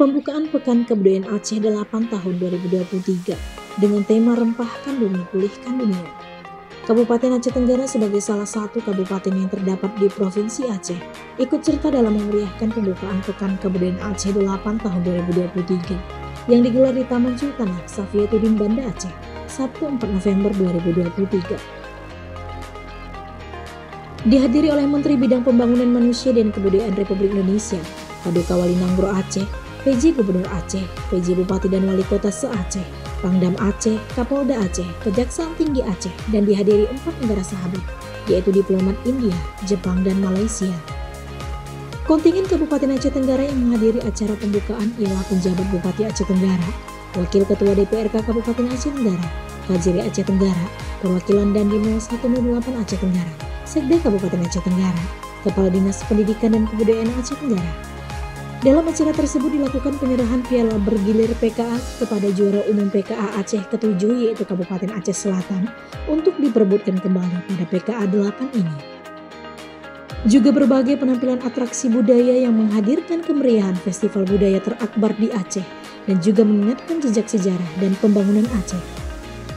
Pembukaan Pekan Kebudayaan Aceh 8 tahun 2023 dengan tema Rempahkan Bumi, Pulihkan Dunia. Kabupaten Aceh Tenggara sebagai salah satu kabupaten yang terdapat di Provinsi Aceh ikut serta dalam memeriahkan pembukaan Pekan Kebudayaan Aceh 8 tahun 2023 yang digelar di Taman Sultanah Safiatuddin Banda Aceh, Sabtu 4 November 2023. Dihadiri oleh Menteri Bidang Pembangunan Manusia dan Kebudayaan Republik Indonesia, Paduka Wali Nanggro Aceh, PJ Gubernur Aceh, PJ Bupati dan Wali Kota se-Aceh, Pangdam Aceh, Kapolda Aceh, Kejaksaan Tinggi Aceh, dan dihadiri 4 negara sahabat, yaitu diplomat India, Jepang, dan Malaysia. Kontingen Kabupaten Aceh Tenggara yang menghadiri acara pembukaan ialah penjabat Bupati Aceh Tenggara, Wakil Ketua DPRK Kabupaten Aceh Tenggara, Kajari Aceh Tenggara, Perwakilan Dandim 0108 Aceh Tenggara, Sekda Kabupaten Aceh Tenggara, Kepala Dinas Pendidikan dan Kebudayaan Aceh Tenggara. Dalam acara tersebut dilakukan penyerahan piala bergilir PKA kepada juara umum PKA Aceh ke-7 yaitu Kabupaten Aceh Selatan untuk diperebutkan kembali pada PKA 8 ini. Juga berbagai penampilan atraksi budaya yang menghadirkan kemeriahan festival budaya terakbar di Aceh dan juga mengingatkan jejak sejarah dan pembangunan Aceh.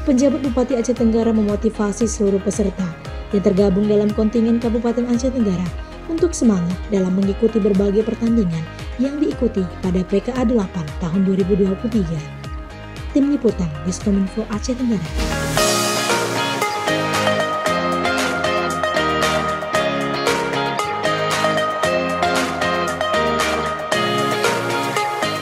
Penjabat Bupati Aceh Tenggara memotivasi seluruh peserta yang tergabung dalam kontingen Kabupaten Aceh Tenggara untuk semangat dalam mengikuti berbagai pertandingan yang diikuti pada PKA 8 tahun 2023. Tim Liputan Diskominfo Aceh Tenggara.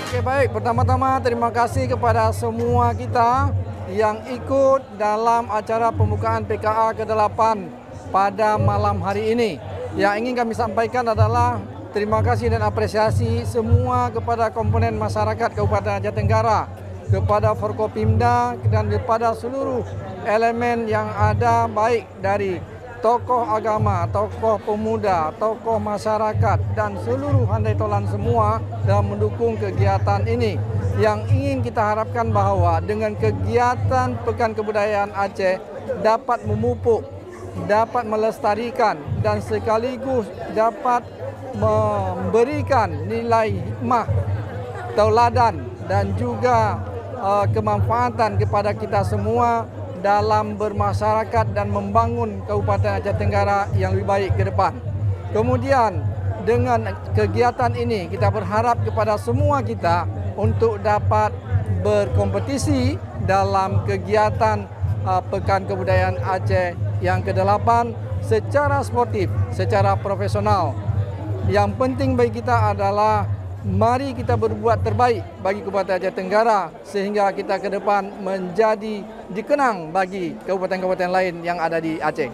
Oke, baik, pertama-tama terima kasih kepada semua kita yang ikut dalam acara pembukaan PKA ke-8 pada malam hari ini. Yang ingin kami sampaikan adalah terima kasih dan apresiasi semua kepada komponen masyarakat Kabupaten Aceh Tenggara, kepada Forkopimda dan kepada seluruh elemen yang ada, baik dari tokoh agama, tokoh pemuda, tokoh masyarakat dan seluruh handai tolan semua dalam mendukung kegiatan ini. Yang ingin kita harapkan bahwa dengan kegiatan Pekan Kebudayaan Aceh dapat memupuk, dapat melestarikan dan sekaligus dapat memberikan nilai hikmah, tauladan dan juga kemanfaatan kepada kita semua dalam bermasyarakat dan membangun Kabupaten Aceh Tenggara yang lebih baik ke depan. Kemudian dengan kegiatan ini kita berharap kepada semua kita untuk dapat berkompetisi dalam kegiatan Pekan Kebudayaan Aceh yang ke-8 secara sportif, secara profesional. Yang penting bagi kita adalah mari kita berbuat terbaik bagi Kabupaten Aceh Tenggara sehingga kita ke depan menjadi dikenang bagi kabupaten-kabupaten lain yang ada di Aceh.